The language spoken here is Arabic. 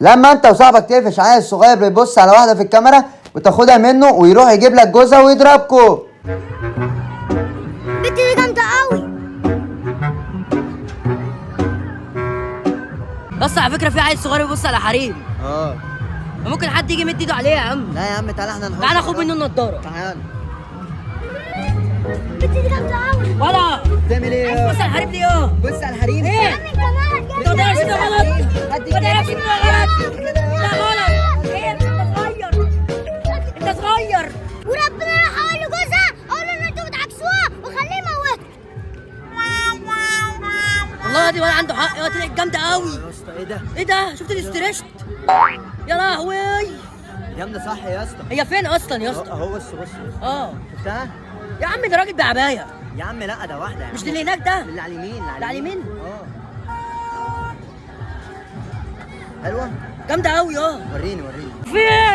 لما انت وصاحبك تقفش عيل صغير بيبص على واحده في الكاميرا وتاخدها منه ويروح يجيب لك جوزها ويضربكوا. البت دي جامده قوي. بس على فكره في عيل صغير بيبص على حريم. اه ممكن حد يجي يمد ايده عليه يا عم. لا يا عم تعالى احنا نخش. تعالى خد منه النضاره. تعالى. البت دي جامده قوي. ولا بتعمل ايه؟ بص على الحريم دي اه. بص على الحريم. ايه؟ يا عم انت مالك انت ما تعرفش ده غلط. ما تعرفش ده غلط. ده غلط. ايه انت صغير. انت صغير. وربنا راح اقول لجوزها اقول له ان انتوا بتعكسوها وخليه يموتك. والله دي ولا عنده حق يا طلعت جامده قوي. يا اسطى ايه ده؟ ايه ده؟ شفت الاستريشت؟ يا لهوي. جامده صح يا اسطى. هي فين اصلا يا اسطى؟ اهو بص بص. اه شفتها؟ يا عم ده راجل بعبايه. يا عم لا ده واحده يا مش عم. دي اللي هناك ده؟ اللي على اليمين. اللي على اليمين؟ اه حلوه. جامده قوي اه. وريني وريني. فين؟